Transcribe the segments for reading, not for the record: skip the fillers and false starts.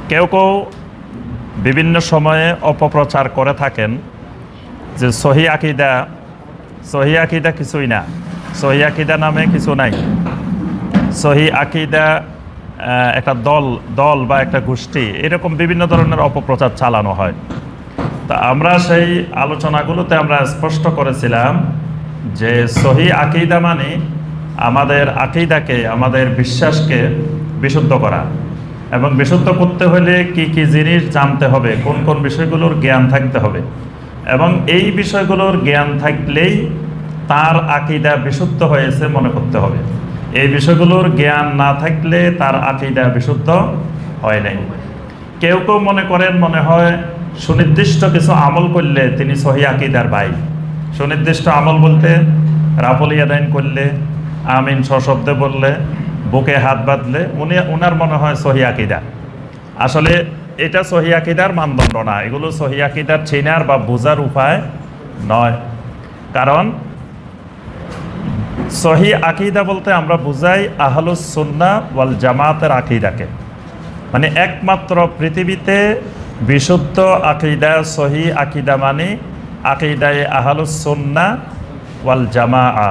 কেউ কেউ বিভিন্ন সময়ে অপপ্রচার করে থাকেন যে সহি আকিদা কিছুই না, সহি আকিদা নামে কিছু নাই, সহি আকিদা একটা দল বা একটা গোষ্ঠী, এরকম বিভিন্ন ধরনের অপপ্রচার চালানো হয়। তা আমরা সেই আলোচনাগুলোতে আমরা স্পষ্ট করেছিলাম যে সহি আকিদা মানে আমাদের আকিদাকে, আমাদের বিশ্বাসকে বিশুদ্ধ করা, এবং বিশুদ্ধ করতে হলে কি কি জিনিস জানতে হবে, কোন কোন বিষয়গুলোর জ্ঞান থাকতে হবে, এবং এই বিষয়গুলোর জ্ঞান থাকলেই তার আকিদা বিশুদ্ধ হয়েছে মনে করতে হবে। এই বিষয়গুলোর জ্ঞান না থাকলে তার আকিদা বিশুদ্ধ হয় নাই। কেউ কেউ মনে করেন, মনে হয় সুনির্দিষ্ট কিছু আমল করলে তিনি সহি আকিদার ভাই। সুনির্দিষ্ট আমল বলতে রাফল ইয়াদাইন করলে, আমিন সশব্দে বললে, বুকে হাত বাঁধলে উনার মনে হয় সহি আকিদা। আসলে এটা সহি আকিদার মানদণ্ড না, এগুলো সহি আকিদার চেনার বা বোঝার উপায় নয়। কারণ সহি আকিদা বলতে আমরা বুঝাই আহলুস সুন্নাহ ওয়াল জামাতের আকিদাকে, মানে একমাত্র পৃথিবীতে বিশুদ্ধ আকিদা, সহি আকিদা মানে আকিদায়ে আহলুস সুন্নাহ ওয়াল জামাআ,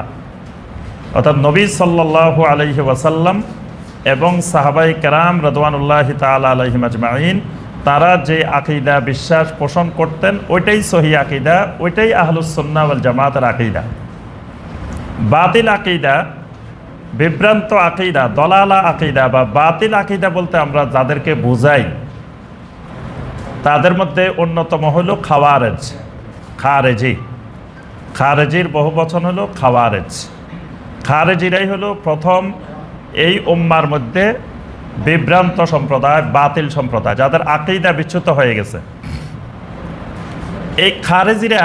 অর্থাৎ নবী সাল্লাল্লাহু আলাইহি ওয়াসাল্লাম এবং সাহাবাই কেরাম রাদওয়ানুল্লাহি তাআলা আলাইহিম আজমাইন তারা যে আকিদা বিশ্বাস পোষণ করতেন ওইটাই সহি আকিদা, ওইটাই আহলুস সুন্নাহ ওয়াল জামাতের আকিদা। বাতিল আকিদা, বিভ্রান্ত আকিদা, দলালা আকিদা বা বাতিল আকিদা বলতে আমরা যাদেরকে বুঝাই তাদের মধ্যে অন্যতম হলো খারেজির বহু বচন হলো খাওয়ারেজ। খারেজিরাই হলো প্রথম এই উম্মার মধ্যে বিভ্রান্ত সম্প্রদায়, বাতিল সম্প্রদায়, যাদের আকিদা বিচ্যুত হয়ে গেছে। এই খারেজিরা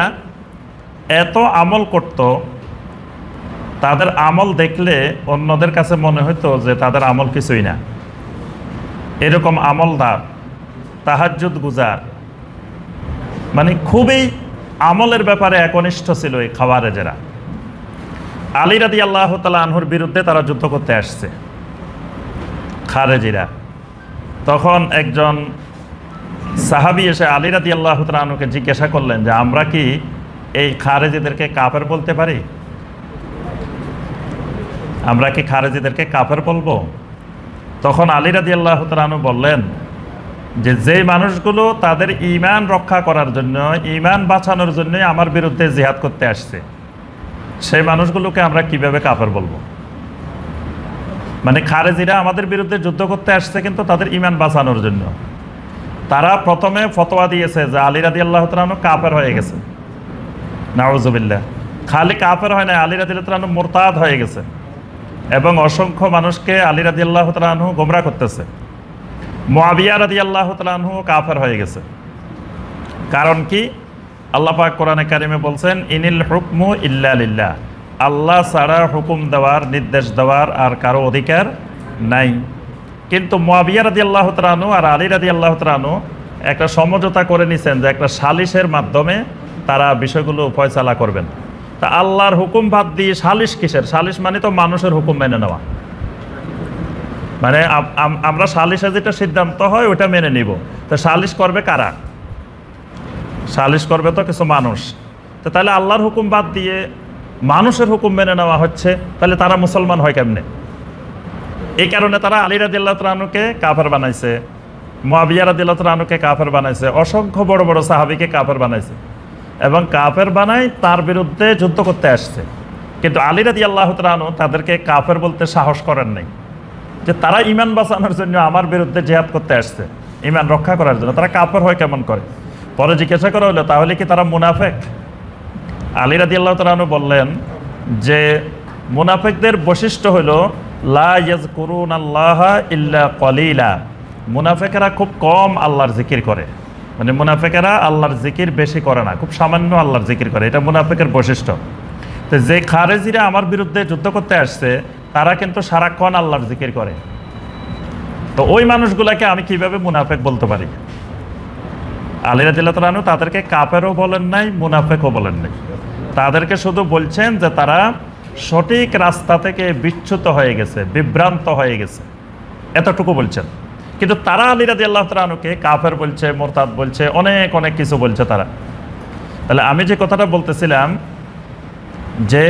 এত আমল করত, তাদের আমল দেখলে অন্যদের কাছে মনে হতো যে তাদের আমল কিছুই না। এরকম আমলদার, তাহাজ্জুদ গুজার, মানে খুবই আমলের ব্যাপারে একনিষ্ঠ ছিল এই খাওয়ারেজেরা। আলী রাদিয়াল্লাহু তাআলা আনহুর বিরুদ্ধে তারা যুদ্ধ করতে আসছে খারেজিরা। তখন একজন সাহাবী এসে আলী রাদিয়াল্লাহু তাআলা আনহুকে জিজ্ঞাসা করলেন যে আমরা কি এই খারেজিদেরকে কাফের বলতে পারি? আমরা কি খারেজিদেরকে কাফের বলবো? তখন আলী রাদিয়াল্লাহু তাআলা আনহু বললেন যে যেই মানুষগুলো তাদের ঈমান রক্ষা করার জন্য, ঈমান বাঁচানোর জন্য আমার বিরুদ্ধে জিহাদ করতে আসছে, সেই মানুষগুলোকে আমরা কিভাবে কাফের বলবো? মানে খারেজিরা আমাদের বিরুদ্ধে যুদ্ধ করতে আসছে কিন্তু তাদের ঈমান বাঁচানোর জন্য। তারা প্রথমে ফতোয়া দিয়েছে যে আলী রাদিয়াল্লাহু তাআলা আনহু কাফের হয়ে গেছে। নাউযুবিল্লাহ। খালি কাফের হয় না, আলী রাদিয়াল্লাহু তাআলা আনহু মুরতাদ হয়ে গেছে এবং অসংখ্য মানুষকে আলী রাদিয়াল্লাহু তাআলা আনহু গোমরাহ করতেছে। মুআবিয়া রাদিয়াল্লাহু তাআলা আনহু কাফের হয়ে গেছে। কারণ কি? আল্লাহ পাক কোরআনে কারিমে বলছেন ইনিল হুকমু ইল্লা লিল্লাহ, আল্লাহ ছাড়া হুকুম দেওয়ার, নির্দেশ দেওয়ার আর কারো অধিকার নাই। কিন্তু মুআবিয়া রাদিয়াল্লাহু তাআলা আনহু আর আলী রাদিয়াল্লাহু তাআলা আনহু একটা সমঝোতা করে নিছেন যে একটা সালিশের মাধ্যমে তারা বিষয়গুলো ফয়সালা করবেন। তা আল্লাহর হুকুম বাদ দিয়ে সালিশ কিসের? সালিশ মানে তো মানুষের হুকুম মেনে নেওয়া, মানে আমরা সালিশে যেটা সিদ্ধান্ত হয় ওটা মেনে নিব। তো সালিশ করবে কারা? সালিশ করবে তো কিছু মানুষ। তো তাহলে আল্লাহর হুকুম বাদ দিয়ে মানুষের হুকুম মেনে নেওয়া হচ্ছে, তাহলে তারা মুসলমান হয় কেমনে? এই কারণে তারা আলী রাদিয়াল্লাহু তাআলা আনহুকে কাফের বানাইছে, মুআবিয়া রাদিয়াল্লাহু তাআলা আনহুকে কাফের বানাইছে, অসংখ্য বড় বড় সাহাবীকে কাফের বানাইছে এবং কাফের বানাই তার বিরুদ্ধে যুদ্ধ করতে আসছে। কিন্তু আলী রাদিয়াল্লাহু তাআলা আনহু তাদেরকে কাফের বলতে সাহস করেন নাই, যে তারা ঈমান বাঁচানোর জন্য আমার বিরুদ্ধে জিহাদ করতে আসছে, ঈমান রক্ষা করার জন্য। তারা কাফের হয় কেমন করে? পরে জিজ্ঞাসা করা হলো তাহলে কি তারা মুনাফেক? আলী রাদিয়াল্লাহু তাআলা আনহু বললেন যে মুনাফেকদের বৈশিষ্ট্য হলো লা ইয়াযকুরুনাল্লাহা ইল্লা কলিলা, মুনাফেকেরা খুব কম আল্লাহর জিকির করে, মানে মুনাফেকেরা আল্লাহর জিকির বেশি করে না, খুব সামান্য আল্লাহর জিকির করে, এটা মুনাফেকের বৈশিষ্ট্য। তো যে খারেজিরা আমার বিরুদ্ধে যুদ্ধ করতে আসছে তারা কিন্তু সারাক্ষণ আল্লাহর জিকির করে, তো ওই মানুষগুলাকে আমি কিভাবে মুনাফেক বলতে পারি? আলী রাদিয়াল্লাহু তাআলা আনহু তাদেরকে কাফেরও বলেন নাই, মুনাফেকও বলেন নাই, তাদেরকে শুধু বলছেন যে তারা সঠিক রাস্তা থেকে বিচ্যুত হয়ে গেছে, বিভ্রান্ত হয়ে গেছে, এতটুকু বলছেন। কিন্তু তারা আলী রাদিয়াল্লাহু তাআলা আনহুকে কাফের বলছে, মুরতাদ বলছে, অনেক অনেক কিছু বলছে তারা। তাহলে আমি যে কথাটা বলতেছিলাম যে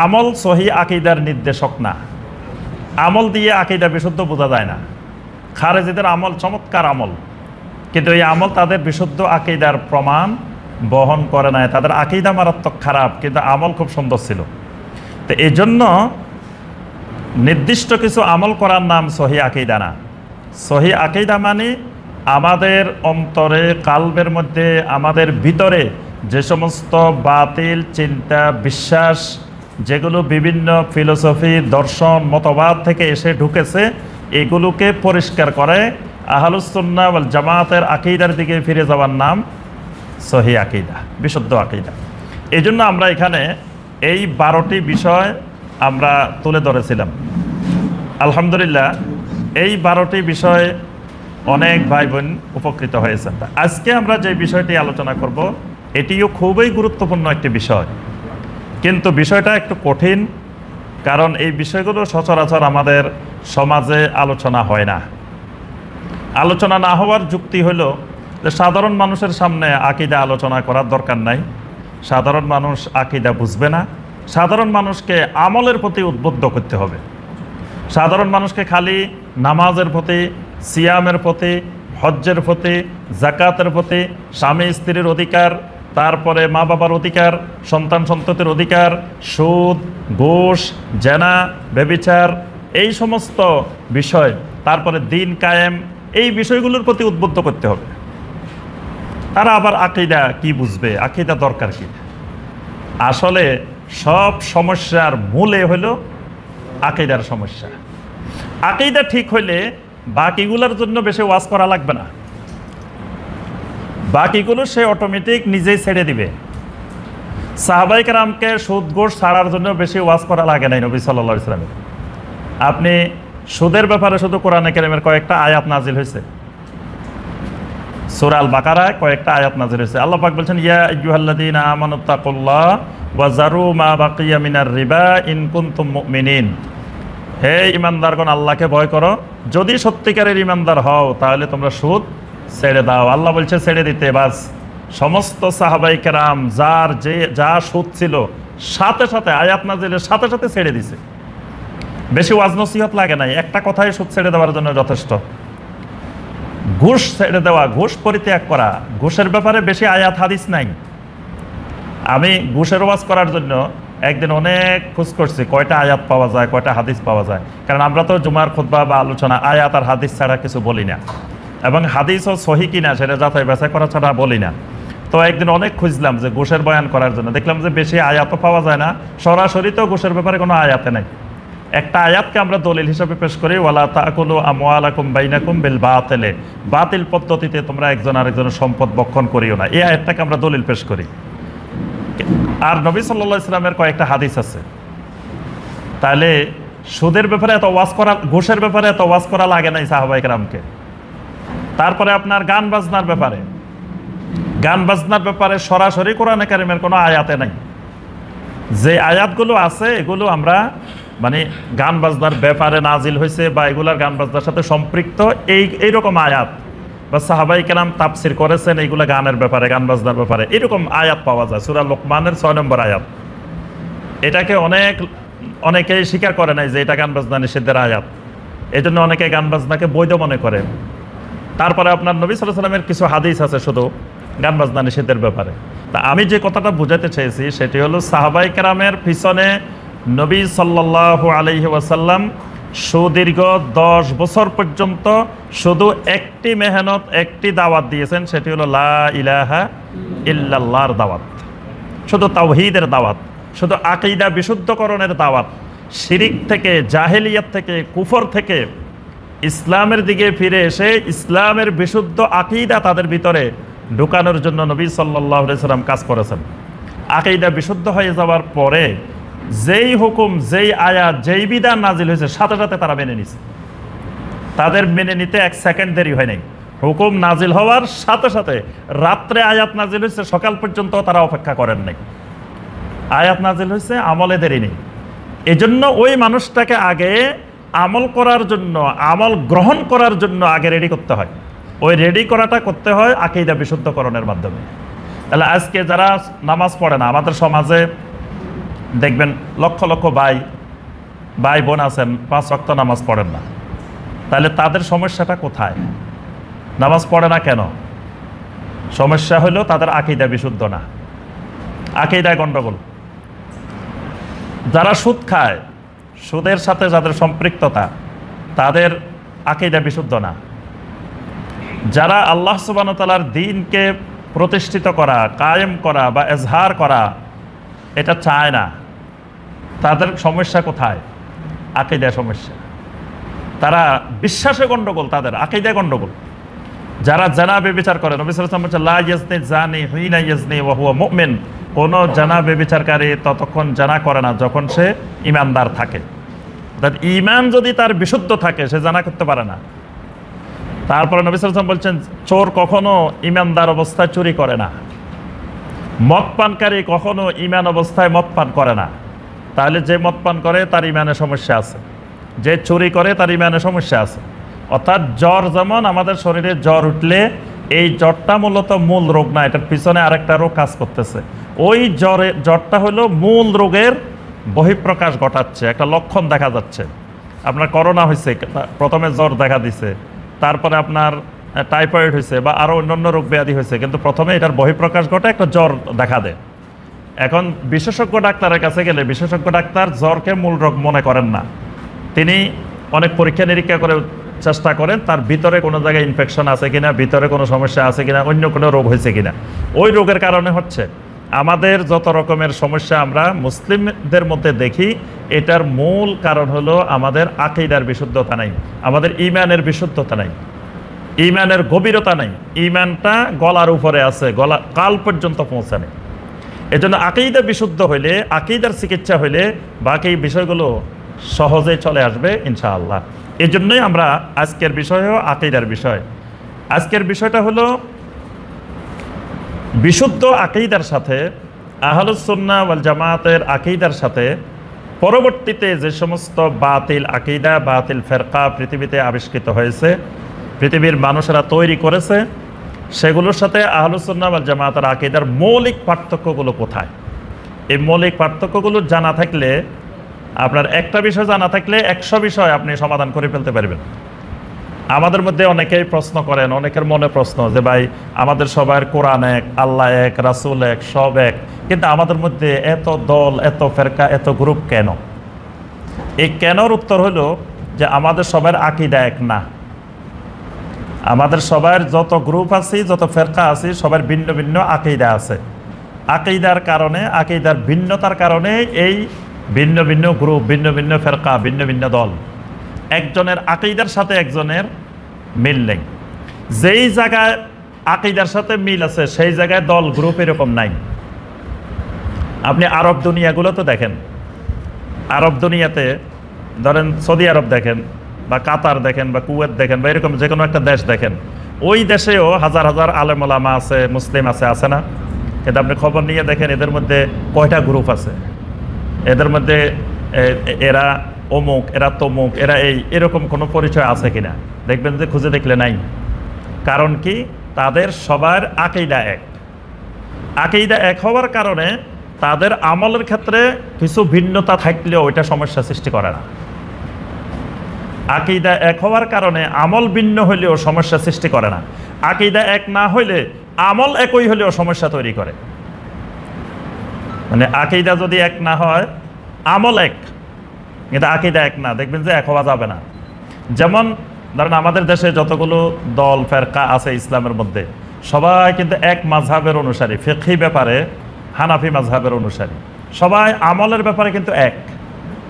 আমল সহি আকীদার নির্দেশক না। আমল দিয়ে আকীদা বিশুদ্ধ বোঝা যায় না। খারেজিদের আমল চমৎকার আমল, কিন্তু এই আমল তাদের বিশুদ্ধ আকীদার প্রমাণ বহন করে নাই। তাদের আকীদা মারাত্মক খারাপ, কিন্তু আমল খুব সুন্দর ছিল। তো এই জন্য নির্দিষ্ট কিছু আমল করার নাম সহি আকীদা না। সহি আকীদা মানে আমাদের অন্তরে, কালবের মধ্যে, আমাদের ভিতরে যে সমস্ত বাতিল চিন্তা, বিশ্বাস, যেগুলো বিভিন্ন ফিলোসফি, দর্শন, মতবাদ থেকে এসে ঢুকেছে, এগুলোকে পরিষ্কার করে আহলুস সুন্নাহ ওয়াল জামাতের আকীদার দিকে ফিরে যাওয়ার নাম সহি আকীদা, বিশুদ্ধ আকীদা। এই জন্য আমরা এখানে এই 12টি বিষয় আমরা তুলে ধরেছিলাম। আলহামদুলিল্লাহ এই 12টি বিষয়ে অনেক ভাই বোন উপকৃত হয়েছেন। আজকে আমরা যে বিষয়টি আলোচনা করব এটিও খুবই গুরুত্বপূর্ণ একটি বিষয়, কিন্তু বিষয়টা একটু কঠিন, কারণ এই বিষয়গুলো সচরাচর আমাদের সমাজে আলোচনা হয় না। আলোচনা না হওয়ার যুক্তি হলো যে সাধারণ মানুষের সামনে আকীদা আলোচনা করার দরকার নাই। সাধারণ মানুষ আকীদা বুঝবে না। সাধারণ মানুষকে আমলের প্রতি উদ্বুদ্ধ করতে হবে। সাধারণ মানুষকে খালি নামাজের প্রতি, সিয়ামের প্রতি, হজ্জের প্রতি, যাকাতের প্রতি, স্বামী স্ত্রীর অধিকার, তারপরে মা বাবার অধিকার, সন্তান সন্ততির অধিকার, সুদ, ঘুষ, জেনা, ব্যভিচার, এই সমস্ত বিষয়, তারপরে দিন কায়েম, এই বিষয়গুলোর প্রতি উদ্বুদ্ধ করতে হবে। তারা আবার আকীদা কি বুঝবে, আকীদা দরকার কি? আসলে সব সমস্যার মূলে হলো আকীদার সমস্যা। আকীদা ঠিক হইলে বাকিগুলোর জন্য বেশি ওয়াজ করা লাগবে না। বাকিগুলো সে অটোমেটিক নিজেই ছেড়ে দিবে। সাহাবায়ে কেরামকে সুদ ঘুষ ছাড়ার জন্য বেশি ওয়াজ করা লাগে নাই নবী সাল্লাল্লাহু আলাইহি ওয়াসাল্লাম। আপনি সুদের ব্যাপারে শুধু কোরআনে কারিমের কয়েকটা আয়াত নাজিল হয়েছে, সূরা আল বাকারায় কয়েকটা আয়াত নাজিল হয়েছে। আল্লাহ পাক বলছেন, ইয়া আইয়ুহাল্লাযীনা আমানুত্তাকুল্লাহ ওয়া যারু মা বাকিয়া মিনার রিবা ইন কুনতুম মুমিনিন। হে ঈমানদারগণ, আল্লাহকে ভয় করো, যদি সত্যিকারের ঈমানদার হও তাহলে তোমরা সুদ ছেড়ে দাও। আল্লাহ বলছে ছেড়ে দিতে, বাস সমস্ত সাহাবায়ে কেরাম যার যে যা সুদ ছিল সাথে সাথে আয়াত নাজিলের সাথে সাথে ছেড়ে দিছে। বেশি ওয়াজ নসিহত লাগে নাই, একটা কথাই সুদ ছেড়ে দেওয়ার জন্য যথেষ্ট। ঘুষ ছেড়ে দেওয়া, ঘুষ পরিত্যাগ করা, ঘুষের ব্যাপারে বেশি আয়াত হাদিস নাই। আমি ঘুষের ওয়াজ করার জন্য একদিন অনেক খোঁজ করছি কয়টা আয়াত পাওয়া যায়, কয়টা হাদিস পাওয়া যায়, কারণ আমরা তো জুমার খুতবা বা আলোচনা আয়াত আর হাদিস ছাড়া কিছু বলি না, এবং হাদিসও সহি কিনা সেটা যাচাই বাছাই করা ছাড়া বলি না। তো একদিন অনেক খুঁজলাম যে ঘুষের বয়ান করার জন্য, দেখলাম যে বেশি আয়াতও পাওয়া যায় না, সরাসরি তো ঘুষের ব্যাপারে কোনো আয়াতে নাই। একটা আয়াতকে আমরা দলিল হিসাবে পেশ করি, ওয়ালা তাকুলু আমওয়ালাকুম বাইনাকুম বিল বাতিলে, বাতিল পদ্ধতিতে তোমরা একজন আরেকজনের সম্পদ বক্ষণ করিও না, এই আয়াতটাকে আমরা দলিল পেশ করি। আর নবী সাল্লাল্লাহু আলাইহি ওয়াসাল্লামের কয়েকটা হাদিস আছে। তাহলে সুদের ব্যাপারে এত ওয়াজ করা, ঘুষের ব্যাপারে এত ওয়াজ করা লাগে নাই সাহাবায়ে কেরামকে। তারপরে আপনার গান বাজনার ব্যাপারে সরাসরি কোরআনে কারিমের কোনো আয়াতে নাই। যে আয়াতগুলো আছে এগুলো আমরা মানে গান বাজনার ব্যাপারে নাজিল হয়েছে বা এগুলার গান বাজনার সাথে সম্পৃক্ত এইরকম আয়াত বা সাহাবায়ে কেরাম তাফসির করেছেন এইগুলা গানের ব্যাপারে, গান বাজনার ব্যাপারে, এরকম আয়াত পাওয়া যায়। সূরা লোকমানের 6 নম্বর আয়াত। এটাকে অনেকেই স্বীকার করে নাই যে এটা গান বাজনা নিষিদ্ধের আয়াত, এই জন্য অনেকে গান বাজনাকে বৈধ মনে করে। তারপরে আপনার নবী সাল্লাল্লাহু আলাইহি ওয়াসাল্লামের কিছু হাদিস আছে শুধু গান বাজনা নিষিদ্ধের ব্যাপারে। তা আমি যে কথাটা বোঝাতে চেয়েছি সেটি হলো সাহাবায়ে কেরামের পিছনে নবী সাল্লাল্লাহু আলাইহি ওয়াসাল্লাম সুদীর্ঘ 10 বছর পর্যন্ত শুধু একটি মেহনত, একটি দাওয়াত দিয়েছেন, সেটি হলো লা ইলাহা ইল্লাল্লাহর দাওয়াত, শুধু তাওহীদের দাওয়াত, শুধু আকীদা বিশুদ্ধকরণের দাওয়াত। শিরিক থেকে, জাহেলিয়াত থেকে, কুফর থেকে ইসলামের দিকে ফিরে এসে ইসলামের বিশুদ্ধ আকীদা তাদের ভিতরে ঢুকানোর জন্য নবী সাল্লাল্লাহু আলাইহি ওয়াসাল্লাম কাজ করেছেন। আকীদা বিশুদ্ধ হয়ে যাওয়ার পরে যেই হুকুম, যেই আয়াত, যেই বিধান নাজিল হয়েছে সাথে সাথে তারা মেনে নিছে। তাদের মেনে নিতে 1 সেকেন্ড দেরি হয় নাই। হুকুম নাজিল হওয়ার সাথে সাথে রাত্রে আয়াত নাজিল হয়েছে, সকাল পর্যন্ত তারা অপেক্ষা করেন নাই। আয়াত নাজিল হয়েছে, আমলে দেরি নেই। এজন্য ওই মানুষটাকে আগে আমল করার জন্য, আমল গ্রহণ করার জন্য আগে রেডি করতে হয়। ওই রেডি করাটা করতে হয় আকীদা বিশুদ্ধকরণের মাধ্যমে। তাহলে আজকে যারা নামাজ পড়ে না, আমাদের সমাজে দেখবেন লক্ষ লক্ষ ভাই বোন আছেন 5 ওয়াক্ত নামাজ পড়েন না। তাহলে তাদের সমস্যাটা কোথায়? নামাজ পড়ে না কেন? সমস্যা হলো তাদের আকীদা বিশুদ্ধ না, আকীদায় গণ্ডগোল। যারা সুদ খায়, সুদের সাথে যাদের সম্পৃক্ততা, তাদের আকীদা বিশুদ্ধ না। যারা আল্লাহ সুবহানাহু ওয়া তাআলার দ্বীনকে প্রতিষ্ঠিত করা, কায়েম করা বা এজহার করা এটা চায় না, তাদের সমস্যা কোথায়? আকীদা সমস্যা। তারা বিশ্বাসে গণ্ডগোল, তাদের আকীদায় গণ্ডগোল। যারা জানা বেবিচার করে, নবী সাল্লাল্লাহু আলাইহি ওয়াসাল্লাম বলেছেন লা ইয়াজনি জানি হিনা ইয়াজনি ওয়া হুয়া মুমিন, কোন জানা বেবিচারকারী ততক্ষণ জানা করে না যখন সে ঈমানদার থাকে। অর্থাৎ ঈমান যদি তার বিশুদ্ধ থাকে সে জানা করতে পারে না। তারপরে নবী সাল্লাল্লাহু আলাইহি ওয়াসাল্লাম বলছেন চোর কখনো ঈমানদার অবস্থায় চুরি করে না, মদ পানকারী কখনো ঈমান অবস্থায় মদ পান করে না। তাহলে যে মদ পান করে তার ঈমানে সমস্যা আছে, যে চুরি করে তার ঈমানে সমস্যা আছে। অর্থাৎ জ্বর যেমন আমাদের শরীরে জ্বর উঠলে এই জ্বরটা মূলত মূল রোগ না, এটার পিছনে আরেকটা রোগ কাজ করতেছে। ওই জ্বরটা হলো মূল রোগের বহিঃপ্রকাশ ঘটাচ্ছে, একটা লক্ষণ দেখা যাচ্ছে। আপনার করোনা হয়েছে, প্রথমে জ্বর দেখা দিছে, তারপরে আপনার টাইফয়েড হয়েছে বা আরও অন্যান্য রোগ ব্যাধি হয়েছে, কিন্তু প্রথমে এটার বহিঃপ্রকাশ ঘটে, একটা জ্বর দেখা দেয়। এখন বিশেষজ্ঞ ডাক্তারের কাছে গেলে বিশেষজ্ঞ ডাক্তার জ্বরকে মূল রোগ মনে করেন না। তিনি অনেক পরীক্ষা নিরীক্ষা করে চেষ্টা করেন তার ভিতরে কোনো জায়গায় ইনফেকশন আছে কিনা, ভিতরে কোনো সমস্যা আছে কিনা, অন্য কোনো রোগ হয়েছে কিনা। ওই রোগের কারণে হচ্ছে আমাদের যত রকমের সমস্যা আমরা মুসলিমদের মধ্যে দেখি, এটার মূল কারণ হলো আমাদের আকীদার বিশুদ্ধতা নাই, আমাদের ঈমানের বিশুদ্ধতা নাই, ঈমানের গভীরতা নাই। ঈমানটা গলার উপরে আছে, গলা কাল পর্যন্ত পৌঁছানে। এজন্য আকীদা বিশুদ্ধ হইলে, আকীদার চিকিৎসা হইলে বাকি বিষয়গুলো সহজে চলে আসবে ইনশাআল্লাহ। এই জন্যই আমরা আজকের বিষয়ও আকীদার বিষয়। আজকের বিষয়টা হলো বিশুদ্ধ আকীদার সাথে, আহলুস সুন্নাহ ওয়াল জামাতের আকীদার সাথে পরবর্তীতে যে সমস্ত বাতিল আকীদা, বাতিল ফেরকা পৃথিবীতে আবিষ্কৃত হয়েছে, পৃথিবীর মানুষেরা তৈরি করেছে, সেগুলোর সাথে আহলুস সুন্নাহ ওয়াল জামাতের আকীদার মৌলিক পার্থক্যগুলো কোথায়। এই মৌলিক পার্থক্যগুলো জানা থাকলে, আপনার একটা বিষয় জানা থাকলে 100 বিষয় আপনি সমাধান করে ফেলতে পারবেন। আমাদের মধ্যে অনেকেই প্রশ্ন করেন, অনেকের মনে প্রশ্ন যে ভাই আমাদের সবার কোরআন এক, আল্লাহ এক, রাসূল এক, সব এক, কিন্তু আমাদের মধ্যে এত দল, এত ফেরকা, এত গ্রুপ কেন? এই কেনর উত্তর হলো যে আমাদের সবার আকীদা এক না। আমাদের সবার যত গ্রুপ আছে, যত ফেরকা আছে, সবার ভিন্ন ভিন্ন আকীদা আছে। আকীদার কারণে, আকীদার ভিন্নতার কারণে এই ভিন্ন ভিন্ন গ্রুপ, ভিন্ন ভিন্ন ফেরকা, ভিন্ন ভিন্ন দল। একজনের আকীদার সাথে একজনের মিল নেই। যেই জায়গায় আকীদার সাথে মিল আছে সেই জায়গায় দল, গ্রুপ এরকম নাই। আপনি আরব দুনিয়াগুলো তো দেখেন, আরব দুনিয়াতে ধরেন সৌদি আরব দেখেন বা কাতার দেখেন বা কুয়েত দেখেন বা এরকম যে কোনো একটা দেশ দেখেন, ওই দেশেও হাজার হাজার আলেম ওলামা আছে, মুসলিম আছে না? কিন্তু আপনি খবর নিয়ে দেখেন এদের মধ্যে কয়টা গ্রুপ আছে, এদের মধ্যে এরা অমুক, এরা তমুক, এরা এরকম কোনো পরিচয় আছে কিনা, দেখবেন যে খুঁজে দেখলে নাই। কারণ কি? তাদের সবার আকীদা এক। আকীদা এক হওয়ার কারণে তাদের আমলের ক্ষেত্রে কিছু ভিন্নতা থাকলেও ওইটা সমস্যা সৃষ্টি করে না। আকীদা এক হওয়ার কারণে আমল ভিন্ন হইলেও সমস্যা সৃষ্টি করে না। আকীদা এক না হইলে আমল একই হলেও সমস্যা তৈরি করে। মানে আকীদা যদি এক না হয়, আমল এক, কিন্তু আকীদা এক না, দেখবেন যে এক হওয়া যাবে না। যেমন ধরেন আমাদের দেশে যতগুলো দল ফেরকা আছে ইসলামের মধ্যে, সবাই কিন্তু এক মাযহাবের অনুসারী। ফিকহি ব্যাপারে হানাফি মাযহাবের অনুসারী, সবাই আমলের ব্যাপারে কিন্তু এক।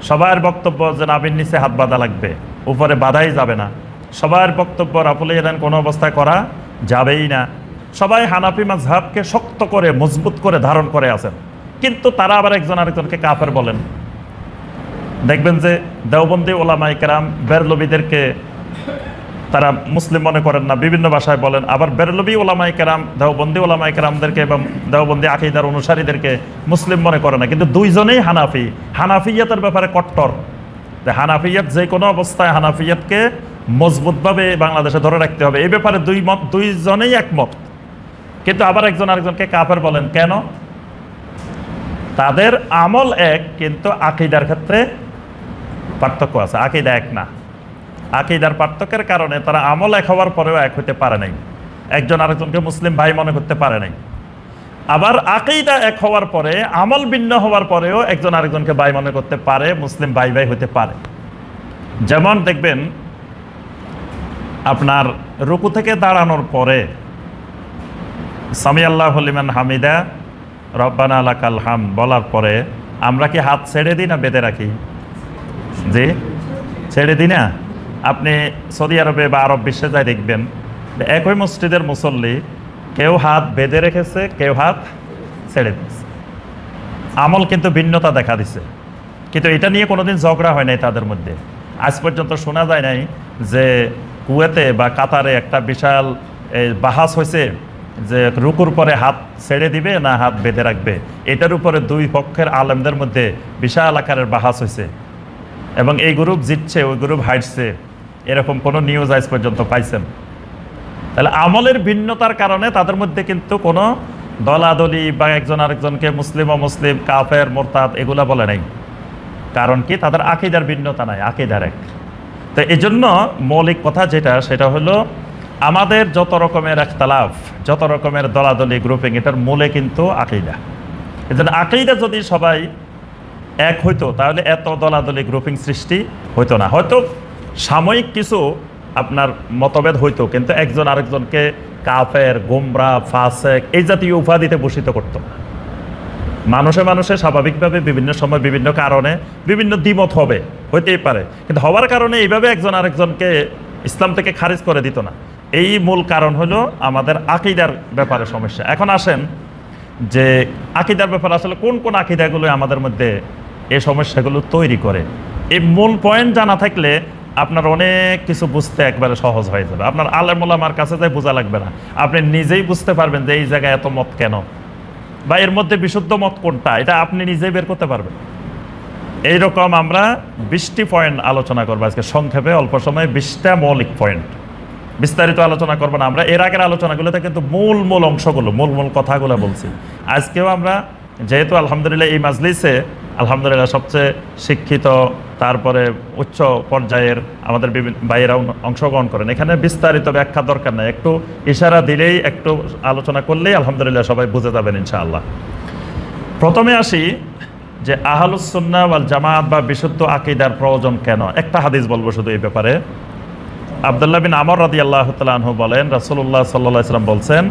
সবার বক্তব্য যে নাভির নিচে হাত বাঁধা লাগবে, উপরে বাঁধাই যাবে না। সবার বক্তব্য রাফুল ইয়াদান কোনো অবস্থায় করা যাবেই না। সবাই হানাফি মাযহাবকে শক্ত করে, মজবুত করে ধারণ করে আছেন, কিন্তু তারা আবার একজন আরেকজনকে কাফের বলেন। দেখবেন যে দেওবন্দি ওলামায়ে কেরাম বেরলভীদেরকে তারা মুসলিম মনে করেন না, বিভিন্ন ভাষায় বলেন। আবার বেরলভী ওলামায়ে কেরাম দেওবন্দি ওলামায়ে কেরামদেরকে এবং দেওবন্দি আকীদার অনুসারীদেরকে মুসলিম মনে করে না, কিন্তু দুইজনেই হানাফি, হানাফিয়াতের ব্যাপারে কট্টর। যে হানাফিয়াত যে কোনো অবস্থায় হানাফিয়াতকে মজবুতভাবে বাংলাদেশে ধরে রাখতে হবে, এই ব্যাপারে দুইজনেই একমত। কিন্তু আবার একজন আরেকজনকে কাফের বলেন কেন? তাদের আমল এক, কিন্তু আকীদার ক্ষেত্রে পার্থক্য আছে, আকীদা এক না। আকীদার পার্থক্যের কারণে তারা আমল এক হওয়ার পরেও এক হতে পারে নাই, একজন আরেকজনকে মুসলিম ভাই মনে করতে পারে নাই। আবার আকীদা এক হওয়ার পরে আমল ভিন্ন হওয়ার পরেও একজন আরেকজনকে ভাই মনে করতে পারে, মুসলিম ভাই ভাই হতে পারে। যেমন দেখবেন আপনার রুকু থেকে দাঁড়ানোর পরে সামি আল্লাহু লিমান হামিদা রব্বানা লাকাল হামদ বলার পরে আমরা কি হাত ছেড়ে দিই না বেঁধে রাখি? জি, ছেড়ে দিই না। আপনি সৌদি আরবে বা আরব বিশ্বে যাই দেখবেন একই মসজিদের মুসল্লি কেউ হাত বেঁধে রেখেছে, কেউ হাত ছেড়ে দিয়েছে। আমল কিন্তু ভিন্নতা দেখা দিছে, কিন্তু এটা নিয়ে কোনোদিন ঝগড়া হয় নাই তাদের মধ্যে। আজ পর্যন্ত শোনা যায় নাই যে কুয়েতে বা কাতারে একটা বিশাল বাহাস হয়েছে যে রুকুর পরে হাত ছেড়ে দিবে না হাত বেঁধে রাখবে। এটার উপরে দুই পক্ষের আলেমদের মধ্যে বিশাল আকারের বাহাস হয়েছে, এবং এই গ্রুপ জিতছে ওই গ্রুপ হারছে, এরকম কোনো নিউজ আজ পর্যন্ত পাইছেন? তাহলে আমলের ভিন্নতার কারণে তাদের মধ্যে কিন্তু কোনো দলাদলি বা একজন আরেকজনকে মুসলিম অমুসলিম, কাফের, মোরতাদ এগুলা বলে নাই। কারণ কি? তাদের আকীদার ভিন্নতা নাই, আকীদার এক। তো এই জন্য মৌলিক কথা যেটা, সেটা হলো আমাদের যত রকমের ইখতিলাফ, যত রকমের দলাদলি গ্রুপিং, এটার মূলে কিন্তু আকীদা। এই জন্য আকীদা যদি সবাই এক হইতো তাহলে এত দলাদলি গ্রুপিং সৃষ্টি হইতো না। হয়তো সাময়িক কিছু আপনার মতভেদ হইতো, কিন্তু একজন আরেকজনকে কাফের, গোমরা, ফাসেক এই জাতীয় উপাধিতে ভূষিত করত না। মানুষে মানুষে স্বাভাবিকভাবে বিভিন্ন সময় বিভিন্ন কারণে বিভিন্ন দ্বিমত হবে, হইতেই পারে, কিন্তু হওয়ার কারণে এইভাবে একজন আরেকজনকে ইসলাম থেকে খারিজ করে দিত না। এই মূল কারণ হলো আমাদের আকীদার ব্যাপারে সমস্যা। এখন আসেন যে আকীদার ব্যাপারে আসলে কোন কোন আকীদাগুলো আমাদের মধ্যে এই সমস্যাগুলো তৈরি করে। এই মূল পয়েন্ট জানা থাকলে আপনার অনেক কিছু বুঝতে একবারে সহজ হয়ে যাবে। আপনার আলেম ওলামার কাছে যাই বোঝা লাগবে না, আপনি নিজেই বুঝতে পারবেন যে এই জায়গায় এত মত কেন, বা এর মধ্যে বিশুদ্ধ মত কোনটা, এটা আপনি নিজেই বের করতে পারবেন। এইরকম আমরা 20টি পয়েন্ট আলোচনা করবো আজকে সংক্ষেপে, অল্প সময়ে 20টা মৌলিক পয়েন্ট। বিস্তারিত আলোচনা করবো না আমরা, এর আগের আলোচনাগুলোতে কিন্তু মূল অংশগুলো, মূল কথাগুলো বলছি। আজকেও আমরা যেহেতু আলহামদুলিল্লাহ এই মাজলিসে আলহামদুলিল্লাহ সবচেয়ে শিক্ষিত, তারপরে উচ্চ পর্যায়ের আমাদের বিভিন্ন ভাইয়েরাও অংশগ্রহণ করেন, এখানে বিস্তারিত ব্যাখ্যা দরকার নেই, একটু ইশারা দিলেই, একটু আলোচনা করলেই আলহামদুলিল্লাহ সবাই বুঝে যাবেন ইনশাআল্লাহ। প্রথমে আসি যে আহলুস সুন্নাহ ওয়াল জামাত বা বিশুদ্ধ আকীদার প্রয়োজন কেন। একটা হাদিস বলবো শুধু এই ব্যাপারে। আব্দুল্লাহ বিন আমর রাদিয়াল্লাহু তাআলা আনহু বলেন, রাসূলুল্লাহ সাল্লাল্লাহু আলাইহি ওয়াসাল্লাম বলছেন,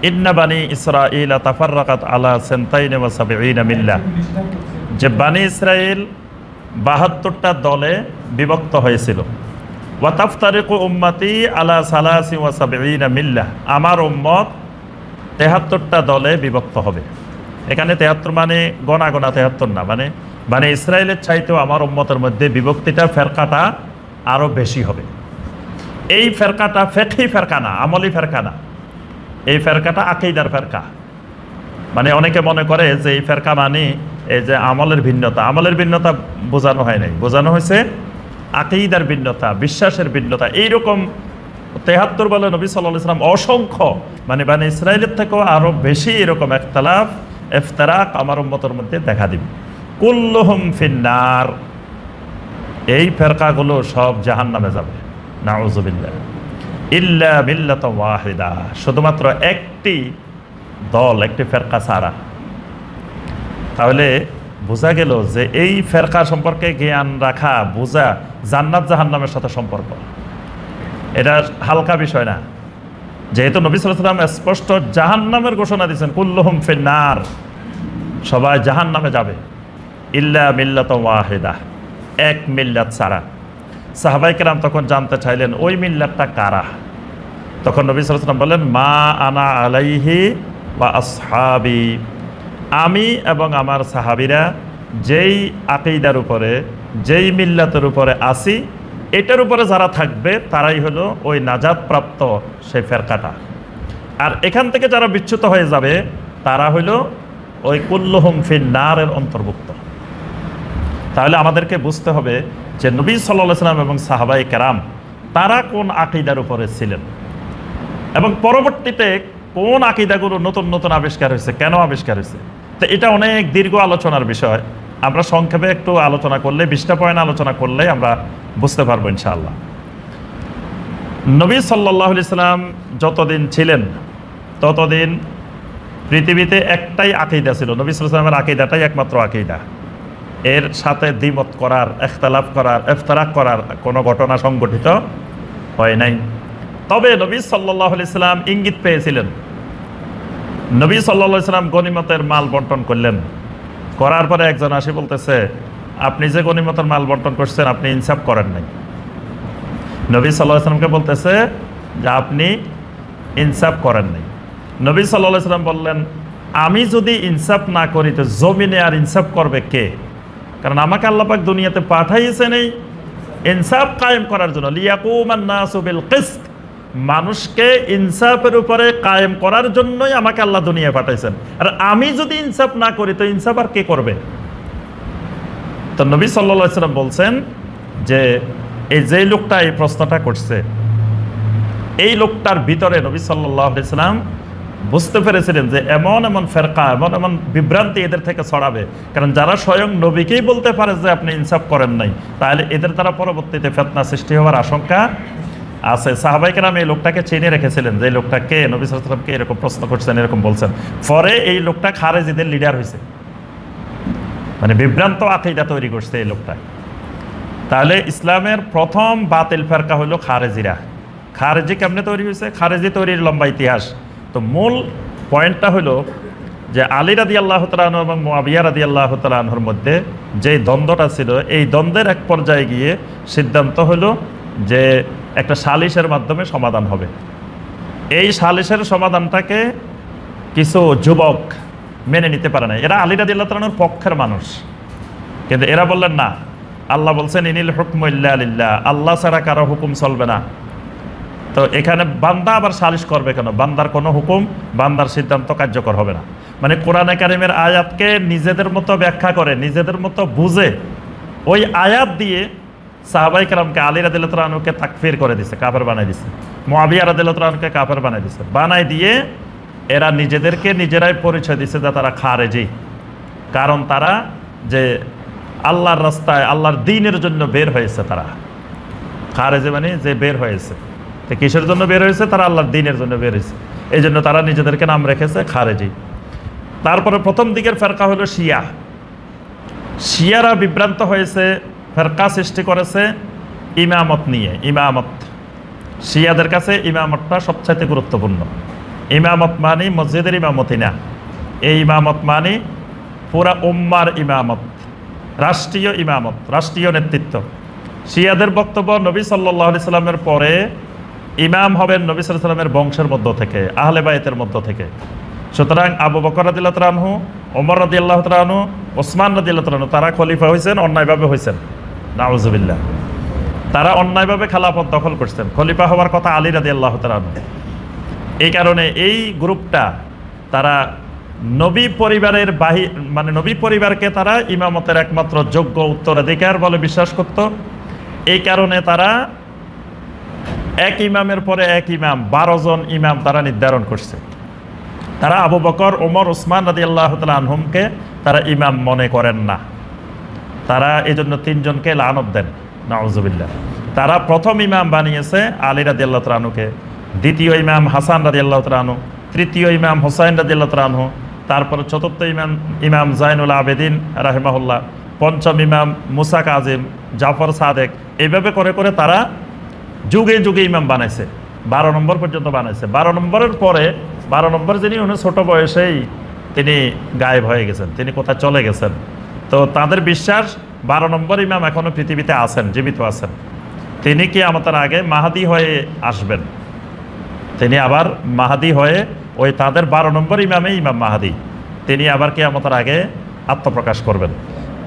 ইন্না বানি ইসরাঈল তাফাররাকাত আলা সানতাইনি ওয়া সাবঈনা মিল্লাহ, যে বানি ইসরাইল 72টা দলে বিভক্ত হয়েছিল। ওয়া তাফতারিকু উম্মতি আলা সালাসি ওয়া সাবঈনা মিল্লাহ, আমার উম্মত 73টা দলে বিভক্ত হবে। এখানে 73 মানে গোনা 73 না, মানে বানি ইসরাইলের চাইতেও আমার উম্মতের মধ্যে বিভক্তিটা, ফেরকাটা আরও বেশি হবে। এই ফেরকাটা ফিকহি ফেরকা না, আমলি ফেরকা না, এই ফেরকাটা আকীদার ফেরকা। মানে অনেকে মনে করে যে এই ফেরকা মানে এই যে আমলের ভিন্নতা, আমলের ভিন্নতা বোঝানো হয় নাই, বোঝানো হয়েছে আকীদার ভিন্নতা, বিশ্বাসের ভিন্নতা। এইরকম 73 বলে নবী সাল্লাল্লাহু আলাইহি ওয়াসাল্লাম অসংখ্য, মানে বানি ইসরাইলের থেকেও আরও বেশি এরকম ইখতিলাফ, ইফতিরাক আমার উম্মতের মধ্যে দেখা দিবে। কুল্লুহুম ফিন্নার, এই ফেরকাগুলো সব জাহান্নামে যাবে, নাউযুবিল্লাহ, ইল্লা মিল্লাতা ওয়াহিদা, শুধুমাত্র একটি দল, একটি ফেরকা ছাড়া। তাহলে বোঝা গেল যে এই ফেরকা সম্পর্কে জ্ঞান রাখা, বোঝা জান্নাত জাহান্নামের সাথে সম্পর্ক, এটা হালকা বিষয় না। যেহেতু নবী সাল্লাল্লাহু আলাইহি ওয়াসাল্লাম স্পষ্ট জাহান্নামের ঘোষণা দিয়েছেন, কুল্লুহুম ফিন্নার, সবাই জাহান্নামে যাবে, ইল্লা মিল্লাতা ওয়াহিদা, এক মিল্লাত ছাড়া। সাহাবায়ে কেরাম তখন জানতে চাইলেন ওই মিল্লাতটা কারা। তখন নবী সাল্লাল্লাহু আলাইহি ওয়াসাল্লাম বললেন, মা আনা আলাইহি ওয়া আসহাবি, আমি এবং আমার সাহাবীরা যেই আকীদার উপরে, যেই মিল্লাতের উপরে আসি, এটার উপরে যারা থাকবে তারাই হলো ওই নাজাত প্রাপ্ত সেই ফেরকাটা। আর এখান থেকে যারা বিচ্যুত হয়ে যাবে তারা হলো ওই কুল্লুহুম ফিন্নারের অন্তর্ভুক্ত। তাহলে আমাদেরকে বুঝতে হবে যে নবী সাল্লাল্লাহু আলাইহি ওয়াসাল্লাম এবং সাহাবায়ে কেরাম তারা কোন আকীদার উপরে ছিলেন এবং পরবর্তীতে কোন আকীদাগুলো নতুন নতুন আবিষ্কার হয়েছে, কেন আবিষ্কার হয়েছে। তো এটা অনেক দীর্ঘ আলোচনার বিষয়। আমরা সংক্ষেপে একটু আলোচনা করলে, 20টা পয়েন্ট আলোচনা করলে আমরা বুঝতে পারবো ইনশাআল্লাহ। নবী সাল্লাল্লাহু আলাইহি সাল্লাম যতদিন ছিলেন ততদিন পৃথিবীতে একটাই আকীদা ছিল, নবী সাল্লাল্লাহু আলাইহি সাল্লামের আকীদাটাই একমাত্র আকীদা। এর সাথে দ্বিমত করার, ইখতিলাফ করার, ইফতিরাক করার কোনো ঘটনা সংঘটিত হয় নাই। তবে নবী সাল্লাল্লাহু আলাইহি সাল্লাম ইঙ্গিত পেয়েছিলেন। নবী সাল্লাল্লাহু আলাইহি সাল্লাম গনিমতের মাল বন্টন করলেন, করার পরে একজন আসে বলতেছে, আপনি যে গনিমতের মাল বন্টন করছেন আপনি ইনসাফ করেন নাই। নবী সাল্লাল্লাহু আলাইহি সাল্লামকে বলতেছে যে আপনি ইনসাফ করেন নাই। নবী সাল্লাল্লাহু আলাইহি সাল্লাম বললেন, আমি যদি ইনসাফ না করি তো জমিনে আর ইনসাফ করবে কে? কারণ আমাকে আল্লাহ পাক দুনিয়াতে পাঠাইছেন এই ইনসাফ কায়েম করার জন্য, লিয়াকুমান নাসু বিল কিসত, মানুষকে ইনসাফের উপরে কায়েম করার জন্যই আমাকে আল্লাহ দুনিয়ায় পাঠাইছেন। আর আমি যদি ইনসাফ না করি তো ইনসাফ আর কে করবে? তো নবী সাল্লাল্লাহু আলাইহি সাল্লাম বলছেন যে এই যে লোকটা এই প্রশ্নটা করছে, এই লোকটার ভিতরে নবী সাল্লাল্লাহু আলাইহি সাল্লাম বুঝতে পেরেছিলেন যে এমন এমন ফেরকা, এমন এমন বিভ্রান্তি এদের থেকে ছড়াবে। কারণ যারা স্বয়ং নবীকেই বলতে পারে যে আপনি ইনসাফ করেন নাই, তাহলে এদের দ্বারা পরবর্তীতে ফিতনা সৃষ্টি হওয়ার আশঙ্কা আছে। সাহাবায়ে কেরাম এই লোকটাকে চিনে রেখেছিলেন যে এই লোকটা কে, নবী সাল্লাল্লাহু আলাইহি সাল্লামকে এরকম প্রশ্ন করছেন, এরকম বলছেন। পরে এই লোকটা খারেজিদের লিডার হয়েছে, মানে বিভ্রান্ত আকীদা তৈরি করছে এই লোকটা। তাহলে ইসলামের প্রথম বাতিল ফেরকা হলো খারেজিরা। খারেজি কেমনে তৈরি হয়েছে? খারেজি তৈরির লম্বা ইতিহাস। তো মূল পয়েন্টটা হলো যে আলী রাদিয়াল্লাহু তাআলা আনহু এবং মুআবিয়া রাদিয়াল্লাহু তাআলা আনহুর মধ্যে যে দ্বন্দ্বটা ছিল, এই দ্বন্দ্বের এক পর্যায়ে গিয়ে সিদ্ধান্ত হলো যে একটা সালিশের মাধ্যমে সমাধান হবে। এই সালিশের সমাধানটাকে কিছু যুবক মেনে নিতে পারে না। এরা আলী রাদিয়াল্লাহু তাআলা আনহুর পক্ষের মানুষ, কিন্তু এরা বললেন না, আল্লাহ বলছেন ইনিল হুকমু ইল্লা লিল্লাহ, আল্লাহ ছাড়া কারো হুকুম চলবে না। তো এখানে বান্দা আবার সালিশ করবে কেন? বান্দার কোনো হুকুম, বান্দার সিদ্ধান্ত কার্যকর হবে না। মানে কোরআনে কারিমের আয়াতকে নিজেদের মতো ব্যাখ্যা করে, নিজেদের মতো বুঝে ওই আয়াত দিয়ে সাহাবায়ে কেরামকে, আলী রাদিয়াল্লাহু তাআলা আনহুকে তাকফির করে দিছে, কাফের বানাই দিছে। মুআবিয়া রাদিয়াল্লাহু তাআলা আনহুকে কাফের বানাই দিছে। বানাই দিয়ে এরা নিজেদেরকে নিজেরাই পরিচয় দিছে যে তারা খারেজি। কারণ তারা যে আল্লাহর রাস্তায়, আল্লাহর দ্বীনের জন্য বের হয়েছে, তারা খারেজি মানে যে বের হয়েছে। তো কিসের জন্য বের হয়েছে? তারা আল্লাহর দ্বীনের জন্য বের হয়েছে, এই জন্য তারা নিজেদেরকে নাম রেখেছে খারেজি। তারপরে প্রথম দিকের ফেরকা হলো শিয়া। শিয়ারা বিভ্রান্ত হয়েছে, ফেরকা সৃষ্টি করেছে ইমামত নিয়ে। ইমামত, শিয়াদের কাছে ইমামতটা সবচাইতে গুরুত্বপূর্ণ। ইমামত মানে মসজিদের ইমামতি না, এই ইমামত মানে পুরা উম্মার ইমামত, রাষ্ট্রীয় ইমামত, রাষ্ট্রীয় নেতৃত্ব। শিয়াদের বক্তব্য নবী সাল্লাল্লাহু আলাইহি সাল্লামের পরে ইমাম হবেন নবী সাল্লাল্লাহু আলাইহি সাল্লামের বংশের মধ্য থেকে, আহলে বাইতের মধ্য থেকে। সুতরাং আবু বকর রাদিয়াল্লাহু তাআলা আনহু, ওমর রাদিয়াল্লাহু তাআলা আনহু, ওসমান রাদিয়াল্লাহু তাআলা আনহু, তারা খলিফা হয়েছেন অন্যায়ভাবে হয়েছেন, নাউজুবিল্লাহ। তারা অন্যায়ভাবে খেলাফত দখল করছেন। খলিফা হওয়ার কথা আলী রাদিয়াল্লাহু তাআলা আনহু। এই কারণে এই গ্রুপটা তারা নবী পরিবারের মানে নবী পরিবারকে তারা ইমামতের একমাত্র যোগ্য উত্তরাধিকার বলে বিশ্বাস করত। এই কারণে তারা এক ইমামের পরে এক ইমাম, 12 জন ইমাম তারা নির্ধারণ করছে। তারা আবু বকর, ওমর, ওসমান রাদিয়াল্লাহু তাআলা আনহুমকে তারা ইমাম মনে করেন না। তারা এই জন্য 3 জনকে লানত দেন, নাউজুবিল্লাহ। তারা প্রথম ইমাম বানিয়েছে আলী রাদিয়াল্লাহু তাআলা আনহুকে, দ্বিতীয় ইমাম হাসান রাদিয়াল্লাহু তাআলা আনহু, তৃতীয় ইমাম হুসাইন রাদিয়াল্লাহু তাআলা আনহু, তারপরে চতুর্থ ইমাম জাইনুল আবেদিন রাহিমাহুল্লাহ, পঞ্চম ইমাম মুসা কাজিম, জাফর সাদেক। এইভাবে করে করে তারা যুগে যুগে ইমাম বানাইছে, 12 নম্বর পর্যন্ত বানাইছে। 12 নম্বরের পরে 12 নম্বর যিনি, উনি ছোট বয়সেই তিনি গায়েব হয়ে গেছেন, তিনি কোথায় চলে গেছেন। তো তাদের বিশ্বাস 12 নম্বর ইমাম এখনো পৃথিবীতে আছেন, জীবিত আছেন। তিনি কিয়ামতের আগে মাহাদি হয়ে আসবেন, তিনি আবার মাহাদি হয়ে ওই তাদের 12 নম্বর ইমামে ইমাম মাহাদি, তিনি আবার কিয়ামতের আগে আত্মপ্রকাশ করবেন।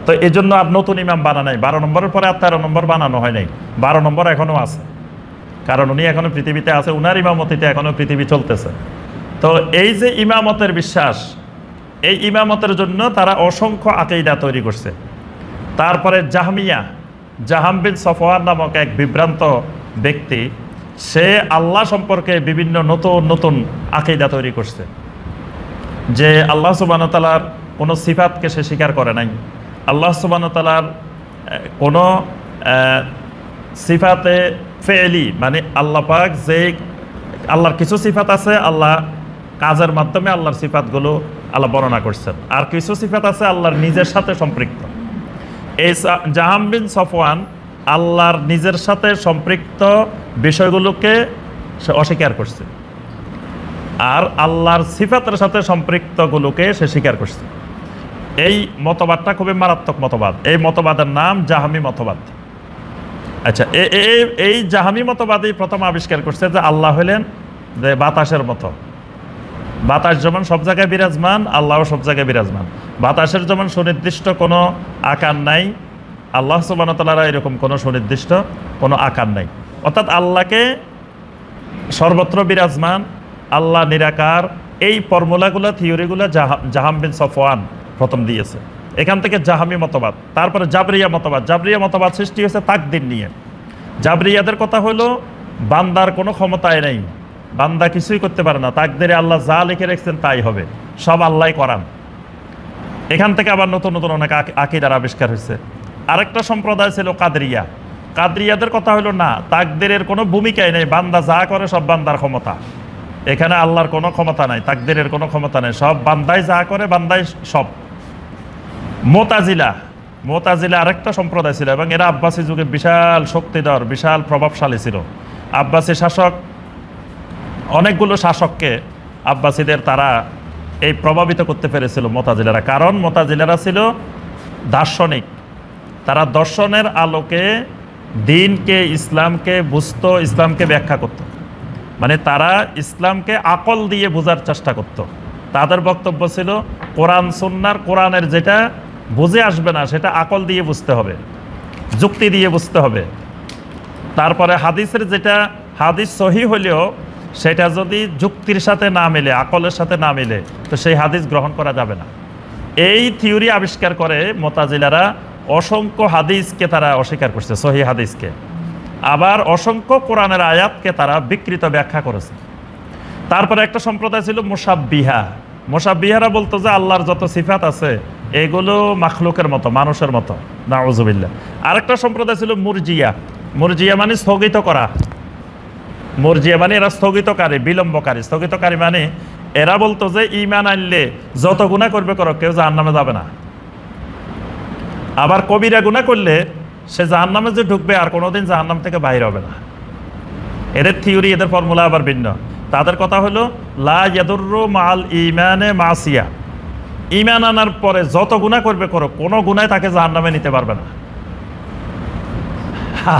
তো এই জন্য আর নতুন ইমাম বানা নাই। 12 নম্বরের পরে আর 13 নম্বর বানানো হয় নাই, 12 নম্বর এখনও আছে, কারণ উনি এখনো পৃথিবীতে আছে, উনার ইমামতিতে এখনো পৃথিবী চলতেছে। তো এই যে ইমামতের বিশ্বাস, এই ইমামতের জন্য তারা অসংখ্য আকীদা তৈরি করছে। তারপরে জাহমিয়া, জাহাম বিন সফওয়ান নামক এক বিভ্রান্ত ব্যক্তি, সে আল্লাহ সম্পর্কে বিভিন্ন নতুন নতুন আকীদা তৈরি করছে, যে আল্লাহ সুবহানাহু ওয়া তাআলার কোনো সিফাতকে সে স্বীকার করে নাই, আল্লাহ সুবহানাহু ওয়া তাআলার কোনো সিফাতে ফেলি, মানে আল্লাহ পাক যে আল্লাহর কিছু সিফাত আছে, আল্লাহ কাজের মাধ্যমে আল্লাহর সিফাতগুলো আল্লাহ বর্ণনা করছেন, আর কিছু সিফাত আছে আল্লাহর নিজের সাথে সম্পৃক্ত। এই জাহাম বিন সফওয়ান আল্লাহর নিজের সাথে সম্পৃক্ত বিষয়গুলোকে সে অস্বীকার করছে, আর আল্লাহর সিফাতের সাথে সম্পৃক্তগুলোকে সে স্বীকার করছে। এই মতবাদটা খুবই মারাত্মক মতবাদ। এই মতবাদের নাম জাহামি মতবাদ। আচ্ছা, এই জাহামি মতবাদই প্রথম আবিষ্কার করছে যে আল্লাহ হলেন যে বাতাসের মতো। বাতাস যেমন সব জায়গায় বিরাজমান, আল্লাহও সব জায়গায় বিরাজমান। বাতাসের যেমন সুনির্দিষ্ট কোনো আকার নাই, আল্লাহ সুবহানাহু ওয়া তাআলার এরকম কোনো সুনির্দিষ্ট কোনো আকার নাই। অর্থাৎ আল্লাহকে সর্বত্র বিরাজমান, আল্লাহ নিরাকার, এই ফর্মুলাগুলো, থিওরিগুলো জাহাম বিন সফওয়ান প্রথম দিয়েছে। এখান থেকে জাহামি মতবাদ। তারপরে জাবরিয়া মতবাদ। জাবরিয়া মতবাদ সৃষ্টি হয়েছে তাকদীর নিয়ে। জাবরিয়াদের কথা হলো বান্দার কোনো ক্ষমতায় নেই, বান্দা কিছুই করতে পারে না, তাকদীরে আল্লাহ যা লিখে রেখেছেন তাই হবে, সব আল্লাহই করান। এখান থেকে আবার নতুন নতুন অনেক আকীদার আবিষ্কার হয়েছে। আরেকটা সম্প্রদায় ছিল কাদরিয়া। কাদরিয়াদের কথা হলো না, তাকদীরের কোনো ভূমিকাই নেই, বান্দা যা করে সব বান্দার ক্ষমতা, এখানে আল্লাহর কোনো ক্ষমতা নাই, তাকদীরের কোনো ক্ষমতা নেই, সব বান্দাই যা করে, বান্দাই সব। মুতাজিলা আরেকটা সম্প্রদায় ছিল, এবং এরা আব্বাসী যুগে বিশাল শক্তিধর, বিশাল প্রভাবশালী ছিল। আব্বাসী শাসক, অনেকগুলো শাসককে আব্বাসীদের তারা এই প্রভাবিত করতে পেরেছিল মুতাজিলারা। কারণ মুতাজিলারা ছিল দার্শনিক, তারা দর্শনের আলোকে দ্বীনকে, ইসলামকে বুঝতো, ইসলামকে ব্যাখ্যা করত। মানে তারা ইসলামকে আকল দিয়ে বোঝার চেষ্টা করত। তাদের বক্তব্য ছিল কোরআন সুন্নাহর, কোরআনের যেটা বুঝে আসবে না সেটা আকল দিয়ে বুঝতে হবে, যুক্তি দিয়ে বুঝতে হবে। তারপরে হাদিসের যেটা হাদিস সহিহ হলেও সেটা যদি যুক্তির সাথে না মেলে, আকলের সাথে না মেলে, তো সেই হাদিস গ্রহণ করা যাবে না। এই থিওরি আবিষ্কার করে মুতাজিলারা অসংখ্য হাদিসকে তারা অস্বীকার করছে, সহিহ হাদিসকে। আবার অসংখ্য কোরআনের আয়াতকে তারা বিকৃত ব্যাখ্যা করেছে। তারপরে একটা সম্প্রদায় ছিল মুশাব্বিহা। মুশাব্বিহারা বলতো যে আল্লাহর যত সিফাত আছে এগুলো মাখলুকের মতো, মানুষের মতো, নাউযুবিল্লাহ। আরেকটা সম্প্রদায় ছিল মুরজিয়া। মুরজিয়া মানে স্থগিত করা। মুরজিয়া মানে এরা স্থগিতকারী, বিলম্বকারী। স্থগিতকারী মানে এরা বলতো যে ঈমান আনলে যত গুনাহ করবে করো, কেউ জাহান্নামে যাবে না। আবার কবিরা গুনাহ করলে সে জাহান্নামে যে ঢুকবে আর কোনোদিন জাহান্নাম থেকে বাইরে হবে না। এদের থিওরি, এদের ফর্মুলা আবার ভিন্ন। তাদের কথা হলো লা ইয়াদুররু মাল ঈমানে মাসিয়া। ঈমান আনার পরে যত গুনাহ করবে করো, কোনো গুনাহ তাকে জাহান্নামে নিতে পারবে না।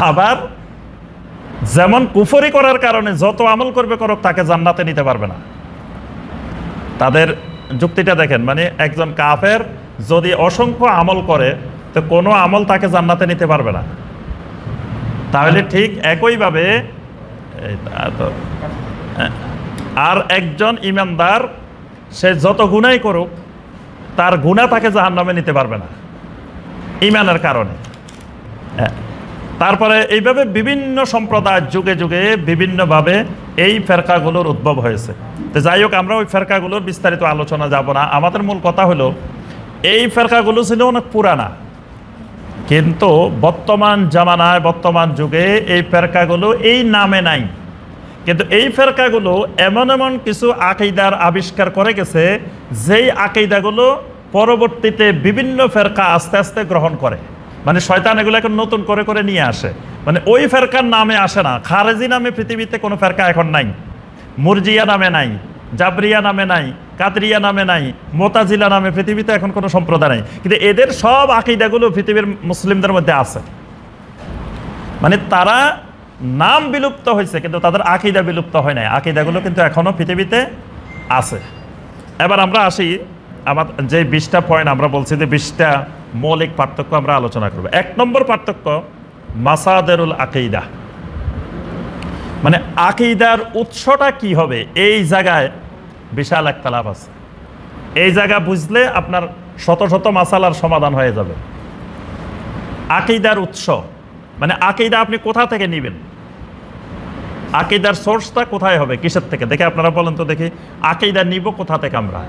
আবার যেমন কুফরি করার কারণে যত আমল করবে করো, তাকে জান্নাতে নিতে পারবে না। তাদের যুক্তিটা দেখেন, মানে একজন কাফের যদি অসংখ্য আমল করে তো কোনো আমল তাকে জান্নাতে নিতে পারবে না। তাহলে ঠিক একইভাবে আর একজন ইমানদার সে যত গুনাহ করুক তার গুনাহ তাকে জাহান্নামে নিতে পারবে না ঈমানের কারণে। তারপরে এইভাবে বিভিন্ন সম্প্রদায় যুগে যুগে বিভিন্নভাবে এই ফেরকাগুলোর উদ্ভব হয়েছে। তো যাই হোক, আমরা ওই ফেরকাগুলোর বিস্তারিত আলোচনা যাব না। আমাদের মূল কথা হলো এই ফেরকাগুলো ছিল অনেক পুরানা, কিন্তু বর্তমান জামানায়, বর্তমান যুগে এই ফেরকাগুলো এই নামে নাই। কিন্তু এই ফেরকাগুলো এমন এমন কিছু আকীদার আবিষ্কার করে গেছে, যেই আকীদাগুলো পরবর্তীতে বিভিন্ন ফেরকা আস্তে আস্তে গ্রহণ করে। মানে শয়তান এগুলোকে নতুন করে করে নিয়ে আসে। মানে ওই ফেরকার নামে আসে না। খারেজি নামে পৃথিবীতে কোনো ফেরকা এখন নাই, মুরজিয়া নামে নাই, জাবরিয়া নামে নাই, কাদরিয়া নামে নাই, মুতাজিলা নামে পৃথিবীতে এখন কোনো সম্প্রদায় নাই। কিন্তু এদের সব আকীদাগুলো পৃথিবীর মুসলিমদের মধ্যে আছে। মানে তারা নাম বিলুপ্ত হয়েছে, কিন্তু তাদের আকীদা বিলুপ্ত হয় নাই। আকীদাগুলো কিন্তু এখনো পৃথিবীতে আছে। এবার আমরা আসি, আমার যে 20টা পয়েন্ট আমরা বলছি, যে 20টা মৌলিক পার্থক্য আমরা আলোচনা করব। 1 নম্বর পার্থক্য মাসাদেরুল আকীদা, মানে আকীদার উৎসটা কি হবে, এই জায়গায় বিশাল একতলাপ আছে। এই জায়গা বুঝলে আপনার শত শত মাসালার সমাধান হয়ে যাবে। আকীদার উৎস, মানে আকীদা আপনি কোথা থেকে নেবেন, আকীদার সোর্সটা কোথায় হবে, কিসের থেকে? দেখে আপনারা বলেন তো দেখি, আকীদা নিব কোথা থেকে আমরা?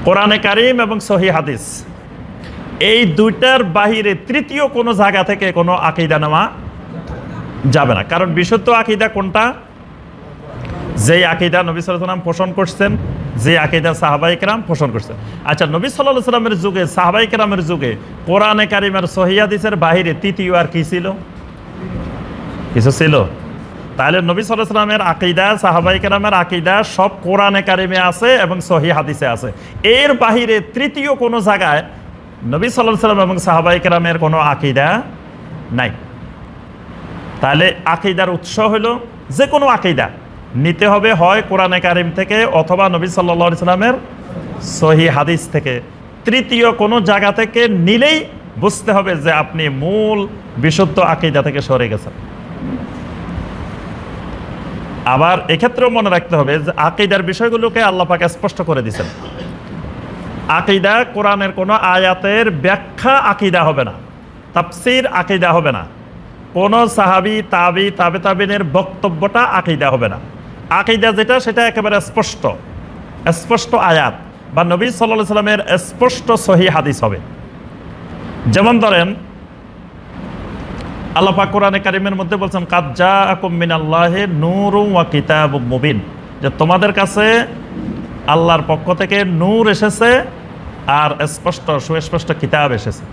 কোরআনে কারীম এবং সহিহ হাদিস, এই দুইটার বাহিরে তৃতীয় কোনো জায়গা থেকে কোনো আকীদা নেওয়া যাবে না। কারণ বিশুদ্ধ আকীদা কোনটা? যেই আকীদা নবী সাল্লাল্লাহু আলাইহি ওয়াসাল্লাম পোষণ করছেন, যে আকীদা সাহাবায়ে কেরাম পোষণ করছেন। আচ্ছা, নবী সাল্লাল্লাহু আলাইহি ওয়াসাল্লামের যুগে, সাহাবায়ে কেরামের যুগে কোরআনে কারীম আর সহিহ হাদিসের বাহিরে তৃতীয় আর কি ছিল? কিছু ছিল? তাহলে নবী সাল্লাল্লাহু আলাইহি ওয়াসাল্লামের আকীদা, সাহাবায়ে কেরামের আকীদা সব কোরআনে কারীমে আছে এবং সহিহ হাদিসে আছে। এর বাহিরে তৃতীয় কোনো জায়গায় নবী সাল্লাল্লাহু আলাইহি ওয়াসাল্লাম এবং সাহাবায়ে কেরামের কোনো আকীদা নাই। তাহলে আকীদার উৎস হলো যে কোনো আকীদা নিতে হবে হয় কোরআনে কারীম থেকে অথবা নবী সাল্লাল্লাহু আলাইহি ওয়াসাল্লামের সহিহ হাদিস থেকে। তৃতীয় কোনো জায়গা থেকে নিলেই বুঝতে হবে যে আপনি মূল বিশুদ্ধ আকীদা থেকে সরে গেছেন। আবার এক্ষেত্রেও মনে রাখতে হবে যে আকীদার বিষয়গুলোকে আল্লাহ পাক স্পষ্ট করে দিয়েছেন। আকীদা কোরআনের কোনো আয়াতের ব্যাখ্যা আকীদা হবে না, তাফসীর আকীদা হবে না, কোনো সাহাবী তাবি তাবে তাবিনের বক্তব্যটা আকীদা হবে না। আকীদা যেটা সেটা একেবারে স্পষ্ট, স্পষ্ট আয়াত বা নবী সাল্লাল্লাহু আলাইহি ওয়াসাল্লামের স্পষ্ট সহিহ হাদিস হবে। যেমন ধরেন আল্লাহ পাক কোরআনে কারীমের মধ্যে বলছেন কাদ জাআকুম মিনাল্লাহি নূরুন ওয়া কিতাবুম মুবিন, যে তোমাদের কাছে আল্লাহর পক্ষ থেকে নূর এসেছে আর স্পষ্ট সুস্পষ্ট কিতাব এসেছে।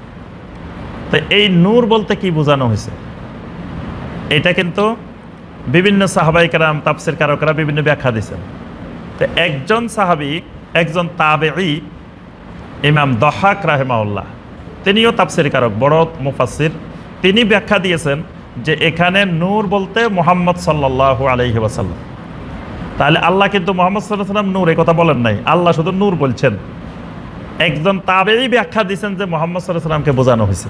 তো এই নূর বলতে কি বোঝানো হয়েছে? এটা কিন্তু বিভিন্ন সাহাবায়ে কেরাম, তাফসীর কারকরা বিভিন্ন ব্যাখ্যা দিয়েছেন। তো একজন সাহাবী, একজন তাবেঈ ইমাম দহাক রাহিমাহুল্লাহ, তিনিও তাফসীর কারক, বড় মুফাসসির, তিনি ব্যাখ্যা দিয়েছেন যে এখানে নূর বলতে মুহাম্মদ সাল্লাল্লাহু আলাইহি ওয়াসাল্লাম। তাহলে আল্লাহ কিন্তু মুহাম্মদ সাল্লাল্লাহু আলাইহি ওয়াসাল্লাম নূর এই কথা বলেন নাই, আল্লাহ শুধু নূর বলছেন। একজন তাবেঈ ব্যাখ্যা দিয়েছেন যে মুহাম্মদ সাল্লাল্লাহু আলাইহি ওয়াসাল্লামকে বোঝানো হয়েছে।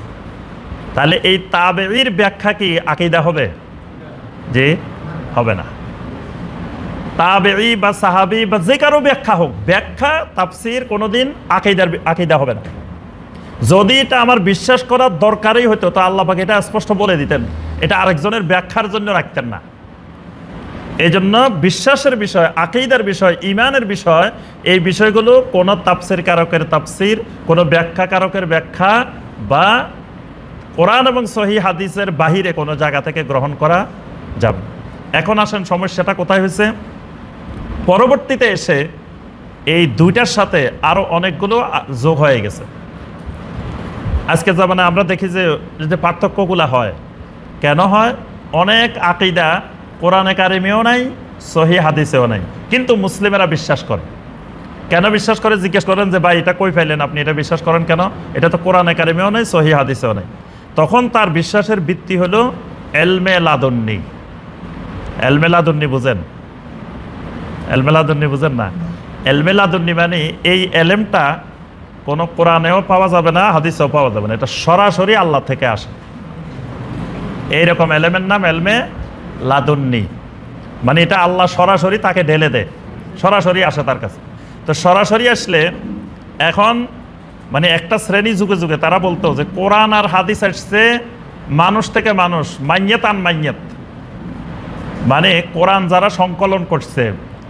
তাহলে এই তাবেঈর ব্যাখ্যা কি আকীদা হবে? যে হবে না। তাবেঈ বা সাহাবী বা যে কারো ব্যাখ্যা হোক, ব্যাখ্যা তাফসীর কোনোদিন আকীদা হবে না। যদি এটা আমার বিশ্বাস করার দরকারই হতো তো আল্লাহ পাক এটা স্পষ্ট বলে দিতেন, এটা আরেকজনের ব্যাখ্যার জন্য রাখতেন না। এই জন্য বিশ্বাসের বিষয়, আকীদার বিষয়, ঈমানের বিষয়, এই বিষয়গুলো কোনো তাফসীর কারকের তাফসীর, কোনো ব্যাখ্যা কারকের ব্যাখ্যা বা কোরআন এবং সহিহ হাদিসের বাহিরে কোনো জায়গা থেকে গ্রহণ করা যাবে। এখন আসেন সমস্যাটা কোথায় হয়েছে? পরবর্তীতে এসে এই দুইটার সাথে আরো অনেকগুলো যোগ হয়ে গেছে। আজকে জামানায় আমরা দেখি যে পার্থক্যগুলো হয়, কেন হয়? অনেক আকীদা কোরআনে কারিমেও নাই, সহিহ হাদিসেও নাই, কিন্তু মুসলিমেরা বিশ্বাস করে। কেন বিশ্বাস করে? জিজ্ঞেস করেন যে ভাই এটা কই পাইলেন আপনি, এটা বিশ্বাস করেন কেন? এটা তো কোরআনে কারিমেও নাই, সহিহ হাদিসেও নাই। তখন তার বিশ্বাসের ভিত্তি হলো এলমে লাদুন্নি। এলমে লাদুন্নি বুঝেন? এলমে লাদুন্নি বুঝেন না? এলমে লাদুন্নি মানে এই এলেমটা কোনো কোরআনেও পাওয়া যাবে না, হাদিসেও পাওয়া যাবে না, এটা সরাসরি আল্লাহ থেকে আসে। এইরকম এলেমের নাম এলমে লাদুন্নি, মানে এটা আল্লাহ সরাসরি তাকে ঢেলে দেয়, সরাসরি আসে তার কাছে। তো সরাসরি আসলে এখন মানে একটা শ্রেণী যুগে যুগে তারা বলতো যে কোরআন আর হাদিস আসছে মানুষ থেকে মানুষ, মাইয়াত আন মাইয়াত, মানে কোরআন যারা সংকলন করছে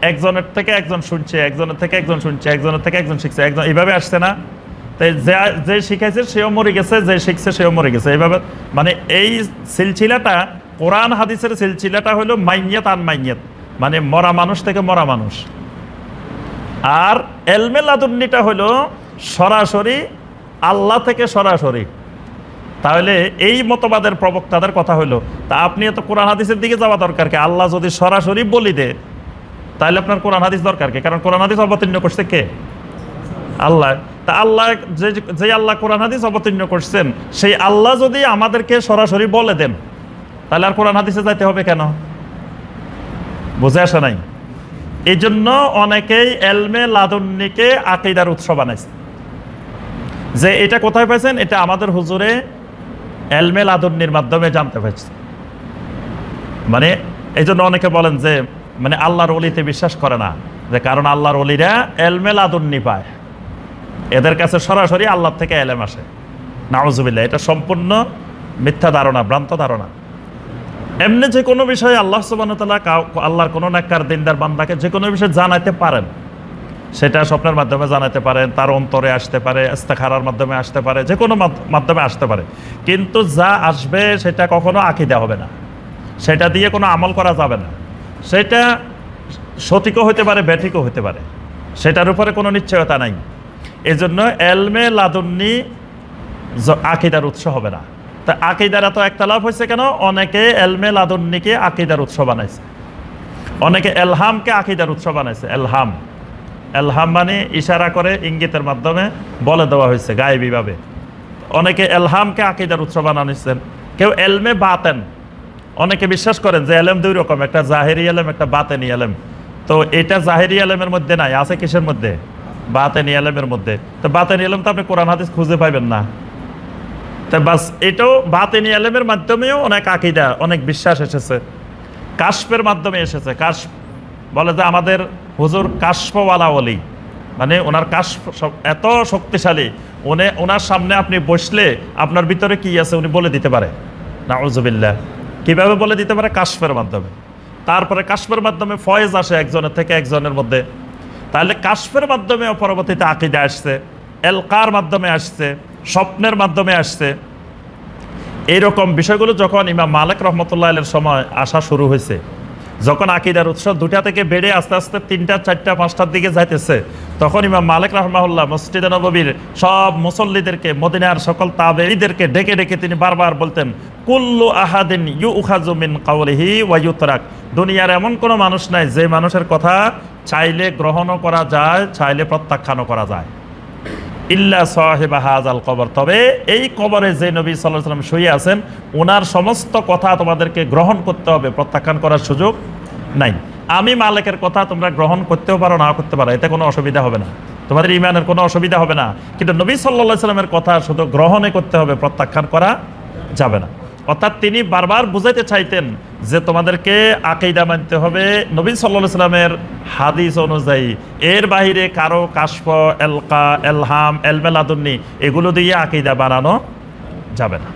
একজনের থেকে একজন শুনছে, একজনের থেকে একজন শুনছে, একজনের থেকে একজন শিখছে, একজন এইভাবে আসছে না? তাই যে শিখাইছে সেও মরে গেছে, যে শিখছে সেও মরে গেছে, এইভাবে মানে এই সিলসিলাটা, কোরআন হাদিসের সিলসিলাটা হলো মাইয়াত আন মাইয়াত, মানে মরা মানুষ থেকে মরা মানুষ। আর এলমে লাদুন্নিটা হলো সরাসরি আল্লাহ থেকে সরাসরি। তাহলে এই মতবাদের প্রবক্তাদের কথা হলো, তা আপনি এত কোরআন হাদিসের দিকে যাওয়া দরকার কি? আল্লাহ যদি সরাসরি বলি দে তাহলে আপনার কোরআন হাদিস দরকার কি? কারণ কোরআন হাদিস অবতীর্ণ করছে কে? আল্লাহ। তা আল্লাহ যে আল্লাহ কোরআন হাদিস অবতীর্ণ করছেন, সেই আল্লাহ যদি আমাদেরকে সরাসরি বলে দেন তাহলে আর কোরআন হাদিসে যাইতে হবে কেন? বুঝে আসে নাই? এই জন্য অনেকেই এলমে লাদুন্নিকে আকীদার উৎস বানাইছে। যে এটা কোথায় পাইছেন? এটা আমাদের হুজুরে এলমে লাদুন্নির মাধ্যমে জানতে পারছে। মানে এই জন্য অনেকে বলেন যে মানে আল্লাহর ওলিতে বিশ্বাস করে না, যে কারণ আল্লাহর ওলিরা এলমে লাদুন্নি পায়, এদের কাছে সরাসরি আল্লাহ থেকে এলেম আসে। নাউজুবিল্লাহ, এটা সম্পূর্ণ মিথ্যা ধারণা, ভ্রান্ত ধারণা। এমনি যে কোনো বিষয়ে আল্লাহ সুবহানাহু ওয়া তাআলা আল্লাহর কোনো নেককার দিনদার বান্দাকে যে কোনো বিষয়ে জানাইতে পারেন। সেটা স্বপ্নের মাধ্যমে জানাতে পারেন, তার অন্তরে আসতে পারে, ইস্তেখারার মাধ্যমে আসতে পারে, যে কোনো মাধ্যমে আসতে পারে। কিন্তু যা আসবে সেটা কখনো আকীদা হবে না, সেটা দিয়ে কোনো আমল করা যাবে না। সেটা সঠিকও হতে পারে, ব্যাঠিকও হতে পারে, সেটার উপরে কোনো নিশ্চয়তা নাই। এজন্য এলমে লাদুন্নি আকীদার উৎস হবে না। তা আকীদার এত একতলাপ হয়েছে কেন? অনেকে এলমে লাদুন্নিকে আকীদার উৎস বানাইছে, অনেকে এলহামকে আকীদার উৎস বানাইছে। এলহাম, এলহাম মানে ইশারা করে ইঙ্গিতের মাধ্যমে বলে দেওয়া হয়েছে গায়েবীভাবে। অনেকে এলহামকে আকীদার উৎস বানানিছেন। কেউ এলমে বাতেন, অনেকে বিশ্বাস করেন যে এলেম দুই রকম, একটা জাহেরি এলেম, একটা বাতেনি এলেম। তো এটা জাহেরি এলেমের মধ্যে নাই, আছে কিসের মধ্যে? বাতেনি এলেমের মধ্যে। তো বাতেনি এলেম তো আপনি কোরআন হাদিস খুঁজে পাইবেন না। তো বাস এটাও বাতেনি এলেমের মাধ্যমেও অনেক আকীদা, অনেক বিশ্বাস এসেছে। কাশফের মাধ্যমে এসেছে। কাশফ বলে যে আমাদের হুজুর কাশফওয়ালা ওলি, মানে ওনার কাশফ এত শক্তিশালী, ওনার সামনে আপনি বসলে আপনার ভিতরে কি আছে উনি বলে দিতে পারে। নাউজুবিল্লাহ। কিভাবে বলে দিতে পারে? কাশফের মাধ্যমে। তারপরে কাশফের মাধ্যমে ফয়েজ আসে একজনের থেকে একজনের মধ্যে। তাহলে কাশফের মাধ্যমে পরবর্তীতে আকীদা আসছে, এলকার মাধ্যমে আসছে, স্বপ্নের মাধ্যমে আসছে। এইরকম বিষয়গুলো যখন ইমাম মালিক রহমতুল্লাহ আলাইহির সময় আসা শুরু হয়েছে, যখন আকীদার উৎস দুটা থেকে বেড়ে আস্তে আস্তে 3টা, 4টা, 5টার দিকে যাইতেছে, তখন ইমাম মালিক রাহমাহুল্লাহ মসজিদে নববীর সব মুসল্লিদেরকে, মদিনার সকল তাবেঈদেরকে ডেকে ডেকে তিনি বারবার বলতেন, কুল্লু আহাদিন ইউখাযু মিন কাওলিহি ওয়া ইউতরাক। দুনিয়ার এমন কোনো মানুষ নাই যে মানুষের কথা চাইলে গ্রহণও করা যায়, চাইলে প্রত্যাখ্যানও করা যায়, ইল্লা সাহিবা হাযাল কবর। তবে এই কবরে যে নবী সাল্লাল্লাহু আলাইহি ওয়াসাল্লাম শুয়ে আছেন, ওনার সমস্ত কথা তোমাদেরকে গ্রহণ করতে হবে, প্রত্যাখ্যান করার সুযোগ নাই। আমি মালিকের কথা তোমরা গ্রহণ করতেও পারো, না করতে পারো, এতে কোনো অসুবিধা হবে না, তোমাদের ঈমানের কোনো অসুবিধা হবে না। কিন্তু নবী সাল্লাল্লাহু আলাইহি ওয়াসাল্লামের কথা শুধু গ্রহণই করতে হবে, প্রত্যাখ্যান করা যাবে না। অর্থাৎ তিনি বারবার বুঝাইতে চাইতেন যে তোমাদেরকে আকীদা মানতে হবে নবী সাল্লাল্লাহু আলাইহি ওয়াসাল্লামের হাদিস অনুযায়ী। এর বাইরে কারো কাশফ, এলকা, এলহাম, এলমে লাদুন্নি এগুলো দিয়ে আকীদা বানানো যাবে না।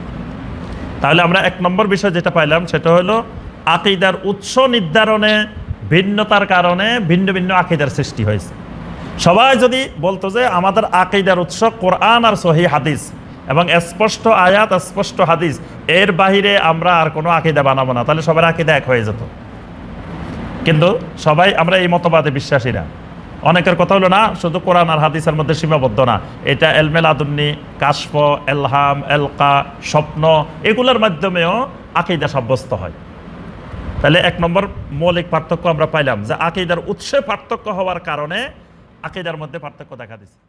তাহলে আমরা 1 নম্বর বিষয় যেটা পাইলাম সেটা হলো আকীদার উৎস নির্ধারণে ভিন্নতার কারণে ভিন্ন ভিন্ন আকীদার সৃষ্টি হয়েছে। সবাই যদি বলতো যে আমাদের আকীদার উৎস কোরআন আর সহিহ হাদিস এবং স্পষ্ট আয়াত, স্পষ্ট হাদিস, এর বাহিরে আমরা আর কোনো আকীদা বানাবো না, তাহলে সবার আকীদা এক হয়ে যেত। কিন্তু সবাই আমরা এই মতবাদে বিশ্বাসী না। অনেকের কথা হলো না শুধু কোরআন আর হাদিসের মধ্যে সীমাবদ্ধ না, এটা এলমে লাদুন্নি, কাশফ, এলহাম, এলকা, স্বপ্ন, এগুলোর মাধ্যমেও আকীদা সাব্যস্ত হয়। তাহলে 1 নম্বর মৌলিক পার্থক্য আমরা পাইলাম যে আকীদার উৎসে পার্থক্য হওয়ার কারণে আকীদার মধ্যে পার্থক্য দেখা দিচ্ছে।